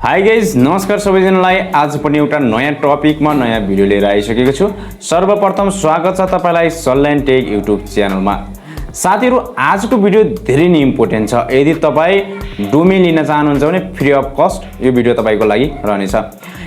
Hi guys नमस्कार सबैजनालाई। आज पनि एउटा नयाँ टपिकमा नयाँ भिडियो लिएर आइसकेको छु। सर्वप्रथम स्वागत छ तपाईलाई सल्यान टेक युट्युब च्यानलमा। साथीहरु, आजको भिडियो धेरै नै इम्पोर्टेन्ट छ। यदि तपाई डोमेन लिन चाहनुहुन्छ भने फ्री अफ कस्ट यो भिडियो तपाईको लागि रहनेछ।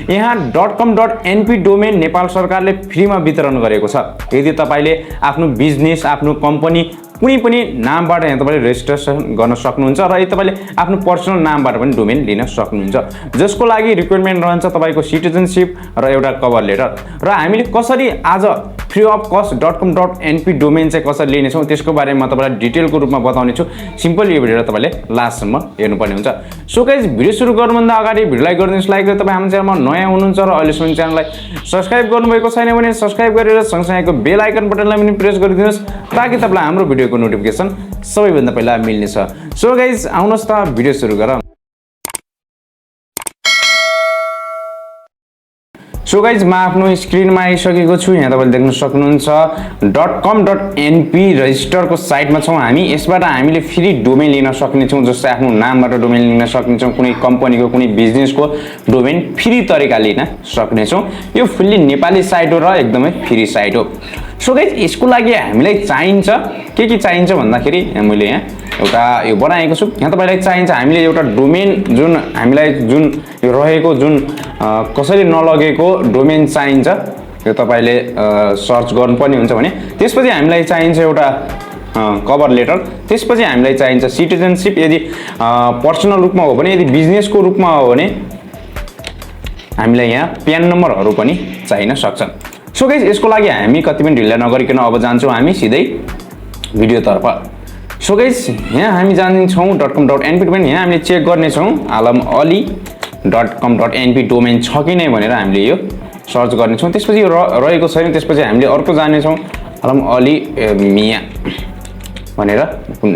यहाँ .com.np डोमेन नेपाल सरकारले फ्रीमा वितरण गरेको छ। यदि तपाईले आफ्नो बिजनेस आफ्नो कम्पनी कुनै पनि नामबाट यहाँ तपाईले रेजिस्ट्रेसन गर्न सक्नुहुन्छ र यदि तपाईले आफ्नो पर्सनल नामबाट पनि डोमेन लिन सक्नुहुन्छ, जसको लागि रिक्वायरमेन्ट रहन्छ तपाईको सिटिजनशिप र एउटा कभर लेटर। र हामीले कसरी आज free of cost .com.np domain चाहिँ कसरी लिने छौं त्यसको बारेमा तपाईलाई डिटेलको रूपमा बताउने छु। सिम्पल यो भिडियो तपाईले लास्टसम्म हेर्नुपर्ने हुन्छ। सो गाइस, भिडियो सुरु गर्नुभन्दा अगाडि भिडियोलाई गरिदिनुस् लाइक र तपाई हाम्रो च्यानलमा नयाँ हुनुहुन्छ र अहिलेसम्म च्यानललाई सब्स्क्राइब गर्नुभएको छैन भने सब्स्क्राइब गरेर सँगसँगैको बेल आइकन बटनलाई पनि प्रेस गरिदिनुस् ताकि तपाईलाई हाम्रो भिडियोको नोटिफिकेसन सबैभन्दा पहिला मिल्नेछ। सो गाइस, आउनुहोस् त भिडियो सुरु गरौँ। सो गाइज, म आफ्नो स्क्रिनमा आइसकेको छु। यहाँ तपाईले देख्न सक्नुहुन्छ .com.np रजिस्टरको साइटमा छौं हामी। यसबाट हामीले फ्री डोमेन लिन सक्ने छौं, जस्तै आफ्नो नामबाट डोमेन लिन सक्ने छौं, कुनै कम्पनीको कुनै बिजनेसको डोमेन फ्री तरिकाले लिन सक्ने छौं। यो फुल्ली नेपाली साइट हो र एकदमै फ्री साइट हो। सो गाइज, यसको लागि हामीलाई चाहिन्छ के चाहिन्छ भन्दाखेरि मैले यहाँ एउटा यो बनाएको छु। यहाँ तपाईलाई चाहिन्छ हामीले एउटा डोमेन जुन हामीलाई जुन यो रहेको जुन कसरी नलगेको डोमेन चाहिन्छ, यो तपाईले सर्च गर्नुपर्ने हुन्छ भने त्यसपछि हामीलाई चाहिन्छ एउटा कभर लेटर, त्यसपछि हामीलाई चाहिन्छ सिटिजनशिप यदि पर्सनल रूपमा हो भने, यदि बिजनेसको रूपमा हो भने हामीलाई यहाँ प्यान नम्बरहरू पनि चाहिन सक्छ। सो गाइस, यसको लागि हामी कति पनि ढिला नगरिकन अब जान्छौँ हामी सिधै भिडियोतर्फ। सो गाइस, यहाँ हामी जान्छौँ .com.np डोमेन। यहाँ हामीले चेक गर्नेछौँ आलम अली .com.np डोमेन छ कि नै भनेर हामीले यो सर्च गर्नेछौँ। त्यसपछि यो रहेको छैन, त्यसपछि हामीले अर्को जानेछौँ आलम अली मिया भनेर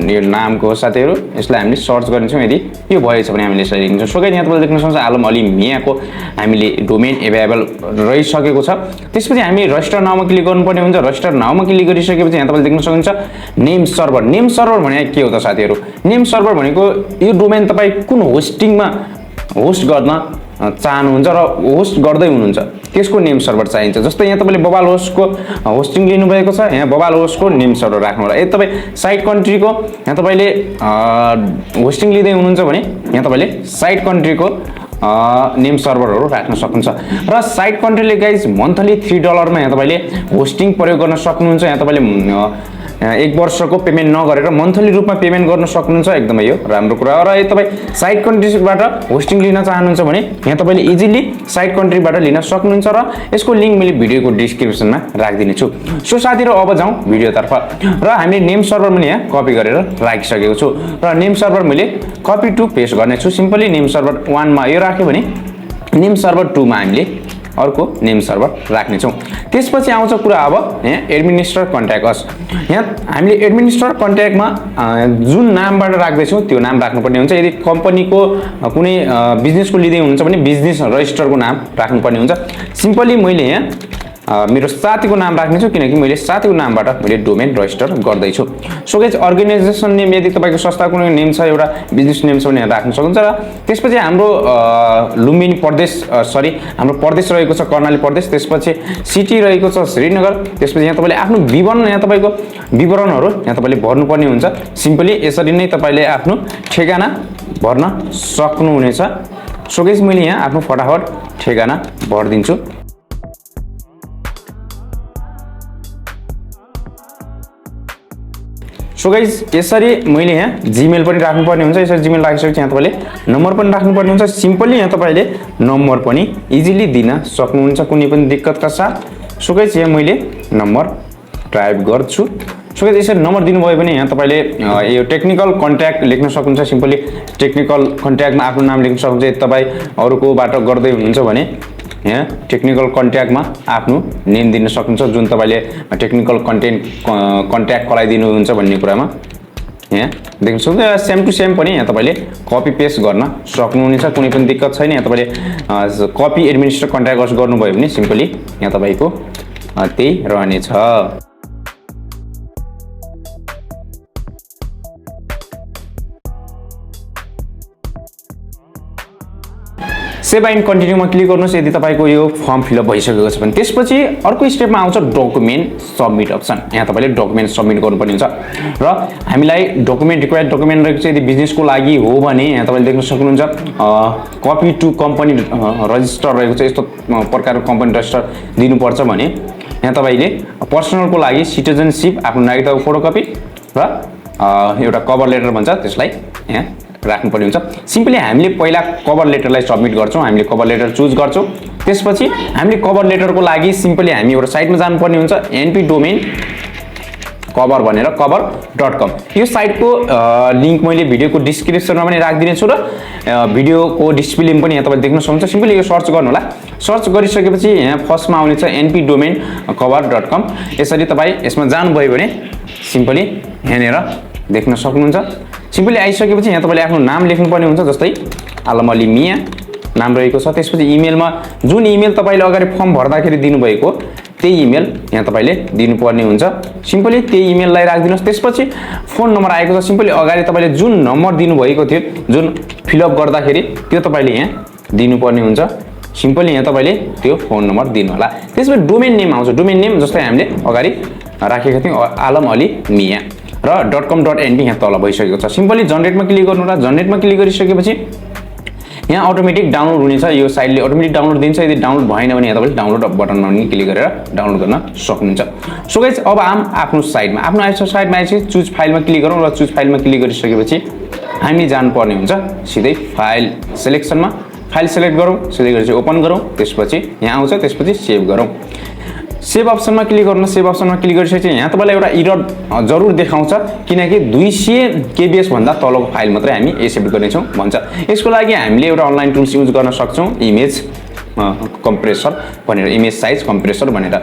यो नामको हो साथीहरु। यसलाई हामीले सर्च गर्नेछौँ। यदि यो भएछ भने हामीले यसलाई लेख्छौँ। सो गाइस, यहाँ तपाईले देख्न सक्नुहुन्छ आलम अली मियाको हामीले डोमेन एभाइलेबल रहिसकेको छ। त्यसपछि हामी रजिस्टर नाउमा क्लिक गर्नुपर्ने हुन्छ। रजिस्टर नाउमा क्लिक गरिसकेपछि यहाँ तपाईले देख्न सक्नुहुन्छ नेम सर्भर। नेम सर्भर भनेको के हो त साथीहरु? नेम सर्भर भनेको यो डोमेन तपाई कुन होस्टिङमा होस्ट गर्न चाहनुहुन्छ र होस्ट गर्दै हुनुहुन्छ त्यसको नेम सर्भर चाहिन्छ। जस्तै यहाँ तपाईले बबाल होस्टको होस्टिङ लिनु भएको छ, यहाँ बबाल होस्टको नेम सर्भर राख्नु होला। यदि तपाई साइड कन्ट्रीको यहाँ तपाईले होस्टिङ लिँदै हुनुहुन्छ भने यहाँ तपाईले साइड कन्ट्रीको नेम सर्भरहरू राख्न सक्नुहुन्छ। र साइड कन्ट्रीले गाइज मन्थली $3 मा यहाँ तपाईले होस्टिङ प्रयोग गर्न सक्नुहुन्छ। यहाँ तपाईले 1 वर्षको पेमेन्ट नगरेर मन्थली रूपमा पेमेन्ट गर्न सक्नुहुन्छ। एकदमै यो राम्रो कुरा हो। र यदि तपाई साइड कन्ट्रीबाट होस्टिङ लिन चाहनुहुन्छ भने यहाँ तपाईले इजिली साइड कन्ट्रीबाट लिन सक्नुहुन्छ र यसको लिंक मैले भिडियोको डिस्क्रिप्सनमा राखिदिने छु। सो साथीहरु, अब जाउँ भिडियोतर्फ। र हामीले नेम सर्भर पनि यहाँ कपी गरेर राखिसकेको छु र नेम सर्भर मैले कपी टु पेस्ट गर्ने छु। सिम्पली नेम सर्भर 1 मा यो राख्यो भने नेम सर्भर 2 मा हामीले अर्को नेम सर्भर राख्ने छौं। त्यसपछि आउँछ कुरा अब यहाँ एडमिनिस्ट्रेटर कन्ट्याक्ट अस। यहाँ हामीले एडमिनिस्ट्रेटर कन्ट्याक्टमा जुन नामबाट राख्दै छौं त्यो नाम राख्नुपर्ने हुन्छ। यदि कम्पनीको कुनै बिजनेसको लिँदै हुनुहुन्छ भने बिजनेस रजिस्टरको नाम राख्नुपर्ने हुन्छ। सिम्पली मैले यहाँ मेरो साथीको नाम राख्ने छु किनकि मैले साथीको नामबाट मैले डोमेन रजिस्टर गर्दै छु। सो गाइस, अर्गनाइजेसन नेम यदि तपाईको संस्थाको कुनै नेम छ, एउटा बिजनेस नेम छ भने राख्न सक्नुहुन्छ। र त्यसपछि हाम्रो लुम्बिनी प्रदेश हाम्रो प्रदेश रहेको छ कर्णाली प्रदेश, त्यसपछि सिटी रहेको छ श्रीनगर। त्यसपछि यहाँ तपाईले आफ्नो विवरण यहाँ तपाईको विवरणहरू यहाँ तपाईले भर्नुपर्ने हुन्छ। सिम्पली यसरी नै तपाईले आफ्नो ठेगाना भर्न सक्नुहुनेछ। सो गाइस, मैले यहाँ आफ्नो फटाफट ठेगाना भर्दिन्छु। सो गाइस, यसरी मैले यहाँ जीमेल पनि राख्नुपर्ने हुन्छ। यसरी जीमेल राखिसकेपछि यहाँ तपाईले नम्बर पनि राख्नुपर्ने हुन्छ। सिम्पली यहाँ तपाईले नम्बर पनि इजिली दिन सक्नुहुन्छ कुनै पनि दिक्कतका साथ। सो गाइस, यहाँ मैले नम्बर टाइप गर्छु। सो गाइस, यसरी नम्बर दिनुभयो भने यहाँ तपाईले यो टेक्निकल कन्ट्याक्ट लेख्न सक्नुहुन्छ। सिम्पली टेक्निकल कन्ट्याक्टमा आफ्नो नाम लेख्न सक्नुहुन्छ। यदि तपाई अरूकोबाट गर्दै हुनुहुन्छ भने यहाँ टेक्निकल कन्ट्याक्टमा आफ्नो नेम दिन सक्नुहुन्छ, जुन तपाईले टेक्निकल कन्ट्याक्ट गराइदिनुहुन्छ भन्ने कुरामा यहाँ देख्न सक्नुहुन्छ। सेम टु सेम पनि यहाँ तपाईले कपी पेस्ट गर्न सक्नुहुनेछ, कुनै पनि दिक्कत छैन। यहाँ तपाईले कपी एडमिनिस्ट्रेटर कन्ट्याक्ट गर्नुभयो भने सिम्पली यहाँ तपाईको त्यही रहनेछ। सेभ एन्ड कन्टिन्यूमा क्लिक गर्नुहोस् यदि तपाईको यो फर्म फिलअप भइसकेको छ भने। त्यसपछि अर्को स्टेपमा आउँछ डकुमेन्ट सबमिट अप्सन। यहाँ तपाईले डकुमेन्ट सबमिट गर्नुपर्ने हुन्छ र हामीलाई डकुमेन्ट रिक्वायर्ड डकुमेन्ट रहेको छ। यदि बिजनेसको लागि हो भने यहाँ तपाईले देख्न सक्नुहुन्छ कपी टु कम्पनी रजिस्टर रहेको छ। यस्तो प्रकारको कम्पनी रजिस्टर दिनुपर्छ भने यहाँ तपाईले पर्सनलको लागि सिटिजनशिप आफ्नो नागरिकताको फोटोकपी र एउटा कभर लेटर भन्छ त्यसलाई यहाँ राख्नुपर्ने हुन्छ। सिम्पली हामीले पहिला कभर लेटरलाई सबमिट गर्छौँ। हामीले कभर लेटर चुज गर्छौँ। त्यसपछि हामीले कभर लेटरको लागि सिम्पली हामी एउटा साइटमा जानुपर्ने हुन्छ एनपी डोमेन कभर भनेर cover.com। यो साइटको लिंक मैले भिडियोको डिस्क्रिप्सनमा पनि राखिदिनेछु र भिडियोको डिस्प्लेमा पनि यहाँ तपाईले देख्न सक्नुहुन्छ। सिम्पली यो सर्च गर्नु होला। सर्च गरिसकेपछि यहाँ फर्स्टमा आउने छ np domain cover.com। यसरी तपाई यसमा जानुभयो भने सिम्पली यहाँनेर देख्न सक्नुहुन्छ। सिम्पली आइसकेपछि यहाँ तपाईले आफ्नो नाम लेख्नुपर्ने हुन्छ। जस्तै आलमअली मिया नाम रहेको छ। त्यसपछि इमेलमा जुन इमेल तपाईले अगाडि फर्म भर्दाखेरि दिनुभएको त्यही इमेल यहाँ तपाईले दिनुपर्ने हुन्छ। सिम्पली त्यही इमेललाई राखिदिनुस्। त्यसपछि फोन नम्बर आएको छ। सिम्पली अगाडि तपाईले जुन नम्बर दिनुभएको थियो जुन फिलअप गर्दाखेरि त्यो तपाईले यहाँ दिनुपर्ने हुन्छ। सिम्पली यहाँ तपाईले त्यो फोन नम्बर दिनु होला। त्यसपछि डोमेन नेम आउँछ। डोमेन नेम जस्तै हामीले अगाडि राखेका थियौँ आलमअली मिया र .com.np यहाँ तल भइसकेको छ। सिम्पली जनरेटमा क्लिक गर्नु होला। जनरेटमा क्लिक गरिसकेपछि यहाँ अटोमेटिक डाउनलोड हुनेछ। यो साइटले अटोमेटिक डाउनलोड दिन्छ। यदि डाउनलोड भएन भने यहाँ तपाईले डाउनलोड बटनमा पनि क्लिक गरेर डाउनलोड गर्न सक्नुहुन्छ। सो गाइस अब आफ्नो साइटमा साइटमा आएपछि चुज फाइलमा क्लिक गरौँ र चुज फाइलमा क्लिक गरिसकेपछि हामी जानुपर्ने हुन्छ सिधै फाइल सिलेक्सनमा। फाइल सिलेक्ट गरौँ। सिलेक्ट गरेपछि ओपन गरौँ। त्यसपछि यहाँ आउँछ। त्यसपछि सेभ गरौँ। सेभ अप्सनमा क्लिक गर्नु। सेभ अप्सनमा क्लिक गरिसकेपछि यहाँ तपाईलाई एउटा एरर जरुर देखाउँछ किनकि 200 kbs भन्दा तलको फाइल मात्रै हामी एक्सेप्ट गर्नेछौँ भन्छ। यसको लागि हामीले एउटा अनलाइन टुल्स युज गर्न सक्छौँ इमेज कम्प्रेसर भनेर इमेज साइज कम्प्रेसर भनेर।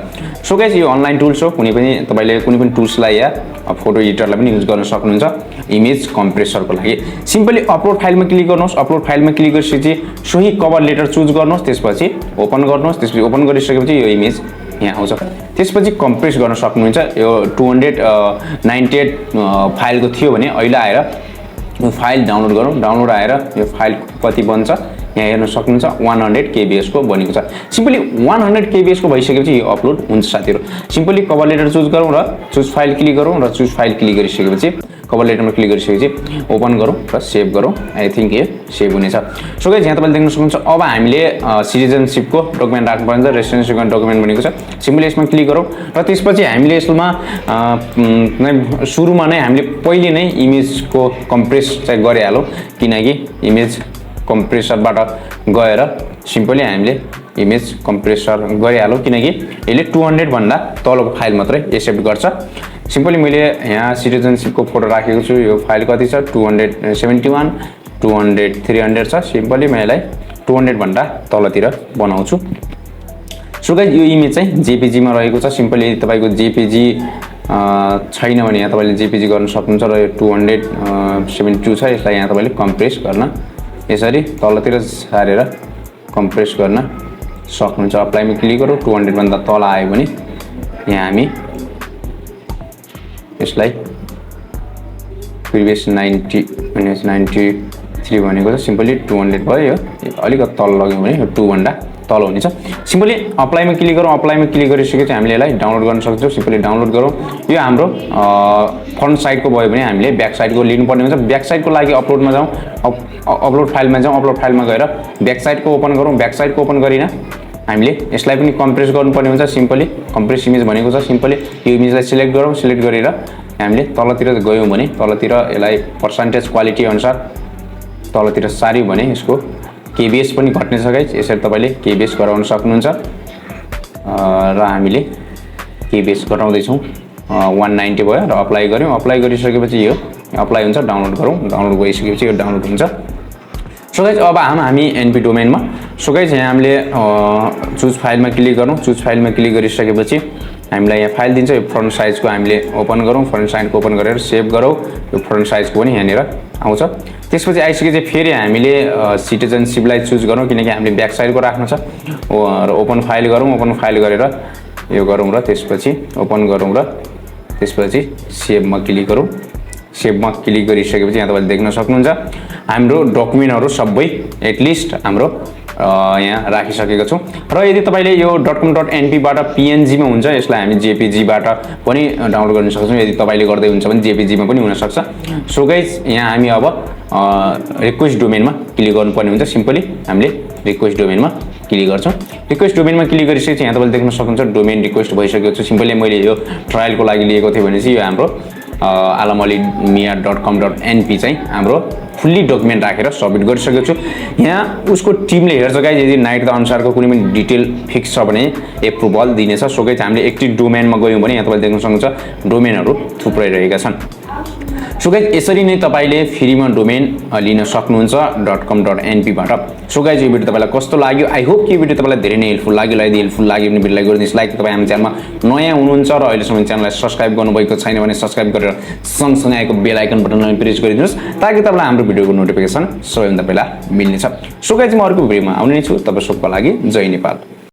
सो गाइस यो अनलाइन टुल्स हो। कुनै पनि टुल्सलाई या फोटो एडिटरलाई पनि युज गर्न सक्नुहुन्छ इमेज कम्प्रेसरको लागि। सिम्पली अपलोड फाइलमा क्लिक गर्नुहोस्। अपलोड फाइलमा क्लिक गरिसकेपछि सोही कभर लेटर चुज गर्नुहोस्। त्यसपछि ओपन गर्नुहोस्। त्यसपछि ओपन गरिसकेपछि यो इमेज यहाँ आउँछ। त्यसपछि कम्प्रेस गर्न सक्नुहुन्छ। यो 298 फाइलको थियो भने अहिले आएर यो फाइल डाउनलोड गरौँ। डाउनलोड आएर यो फाइल कति बन्छ यहाँ हेर्न सक्नुहुन्छ 100 kbs को बनेको छ। सिम्पली 100 kbs को भइसकेपछि यो अपलोड हुन्छ साथीहरु। सिम्पली कभर लेटर चुज गरौँ र चुज फाइल क्लिक गरौँ र चुज फाइल क्लिक गरिसकेपछि कभर लेटरमा क्लिक गरिसकेपछि ओपन गरौँ र सेभ गरौँ। आई थिंक यो सेभ हुनेछ। सो गाइस यहाँ तपाईले देख्न सक्नुहुन्छ अब हामीले सिटिजनशिपको डकुमेन्ट राख्नुपर्छ। रेसिडेन्सियलको डकुमेन्ट भनेको छ। सिम्पली यसमा क्लिक गरौँ र त्यसपछि हामीले यसमा सुरुमा नै हामीले पहिले नै इमेजको कम्प्रेस चाहिँ गरिहालौँ किनकि इमेज कम्प्रेसरबाट गएर सिम्पली हामीले इमेज कम्प्रेसर गरिहालौँ किनकि यसले 200 भन्दा तलको फाइल मात्रै एक्सेप्ट गर्छ। सिम्पली मैले यहाँ सिटिजनशिपको फोटो राखेको छु। यो फाइल कति छ 271 200 300 छ। सिम्पली म यसलाई 200 भन्दा तलतिर बनाउँछु। सो गाइस यो इमेज चाहिँ जेपीजी मा रहेको छ। सिम्पली तपाईको जेपीजी छैन भने यहाँ तपाईले जेपीजी गर्न सक्नुहुन्छ र यो 272 छ। यसलाई यहाँ तपाईले कम्प्रेस गर्न यसरी तलतिर सारेर कम्प्रेस गर्न सक्नुहुन्छ। अप्लाईमा क्लिक गरौँ। 200 भन्दा तल आयो भने यहाँ हामी यसलाई प्रिभियस 93 भनेको छ। सिम्पली 200 भयो। अलिकति तल लग्यो भने यो 2 भन्दा तल हुनेछ। सिम्पली अप्लाईमा क्लिक गरौँ। अप्लाईमा क्लिक गरिसकेपछि हामीले यसलाई डाउनलोड गर्न सक्छौँ। सिम्पली डाउनलोड गरौँ। यो हाम्रो फ्रन्ट साइडको भयो भने हामीले ब्याक साइडको लिनुपर्ने हुन्छ। ब्याक साइडको लागि अपलोडमा जाउँ। अपलोड फाइलमा जाउँ। अपलोड फाइलमा गएर ब्याक साइडको ओपन गरौँ। ब्याक साइडको ओपन गरिन हामीले यसलाई पनि कम्प्रेस गर्नुपर्ने हुन्छ। सिम्पली कम्प्रेस इमेज भनेको छ। सिम्पली यो इमेजलाई सिलेक्ट गरौँ। सिलेक्ट गरेर हामीले तलतिर गयौँ भने तलतिर यसलाई पर्सेन्टेज क्वालिटी अनुसार तलतिर सार्यौँ भने यसको केबीएस पनि घट्ने छ गाइस। यसरी तपाईले केबीएस गराउन सक्नुहुन्छ र हामीले केबीएस गराउँदै छौँ। 190 भयो र अप्लाई गर्यौँ। अप्लाई गरिसकेपछि यो अप्लाई हुन्छ। डाउनलोड गरौँ। डाउनलोड भइसकेपछि यो डाउनलोड हुन्छ। सो गाइस अब हामी एनपी डोमेनमा। सो गाइस यहाँ हामीले चुज फाइलमा क्लिक गरौँ। चुज फाइलमा क्लिक गरिसकेपछि हामीलाई यहाँ फाइल दिन्छ। यो फ्रन्ट साइजको हामीले ओपन गरौँ। फ्रन्ट साइडको ओपन गरेर सेभ गरौँ। यो फ्रन्ट साइजको पनि यहाँनिर आउँछ। त्यसपछि आइसकेपछि फेरि हामीले सिटिजनशिपलाई चुज गरौँ किनकि हामीले ब्याक साइडको राख्नु छ र ओपन फाइल गरौँ। ओपन फाइल गरेर यो गरौँ र त्यसपछि ओपन गरौँ र त्यसपछि सेभमा क्लिक गरौँ। सेभमा क्लिक गरिसकेपछि यहाँ तपाईले देख्न सक्नुहुन्छ हाम्रो डकुमेन्टहरु सबै एटलिस्ट हाम्रो यहाँ राखिसकेको छु र यदि तपाईले यो .com.np बाट png मा हुन्छ यसलाई हामी jpg बाट पनि डाउनलोड गर्न सक्छौं यदि तपाईले गर्दै हुन्छ भने jpg मा पनि हुन सक्छ सो गाइस यहाँ हामी अब रिक्वेस्ट डोमेनमा क्लिक गर्नुपर्ने हुन्छ सिम्पली हामीले रिक्वेस्ट डोमेनमा क्लिक गर्छौं रिक्वेस्ट डोमेनमा क्लिक गरिसकेपछि यहाँ तपाईले देख्न सक्नुहुन्छ डोमेन रिक्वेस्ट भइसकेको छ सिम्पली मैले यो ट्रायलको लागि लिएको थिएँ भनेपछि यो हाम्रो alamali.com.np चाहिँ हाम्रो फुल्ली डकुमेन्ट राखेर सबमिट गरिसकेको छु यहाँ उसको टिमले हेर्छ गाइस यदि नाइट द अनुसारको कुनै पनि डिटेल फिक्स छ भने एप्रुभल दिनेछ सो गाइस हामीले एक्टिभ डोमेनमा गयौं भने यहाँ तपाईले देख्न सक्नुहुन्छ डोमेनहरु थुप्रै रहेका छन् सो गाइस यसरी नै तपाईले फ्रीमा डोमेन लिन सक्नुहुन्छ .com.np बाट सो गाइस यो भिडियो तपाईलाई कस्तो लाग्यो आई होप कि यो भिडियो तपाईलाई धेरै नै हेल्पफुल लाग्यो यदि हेल्पफुल लाग्यो भने भिडियोलाई गरिदिनुस् लाइक तपाई हाम्रो च्यानलमा नयाँ हुनुहुन्छ र अहिलेसम्म च्यानललाई सब्स्क्राइब गर्नुभएको छैन भने सब्स्क्राइब गरेर सँगसँगै आएको बेल आइकन बटनलाई प्रेस गरिदिनुस् ताकि तपाईलाई हाम्रो भिडियोको नोटिफिकेसन सबैभन्दा पहिला मिल्नेछ सो गाइस म अर्को भिडियोमा आउने छु तपाईं सबैको लागि जय नेपाल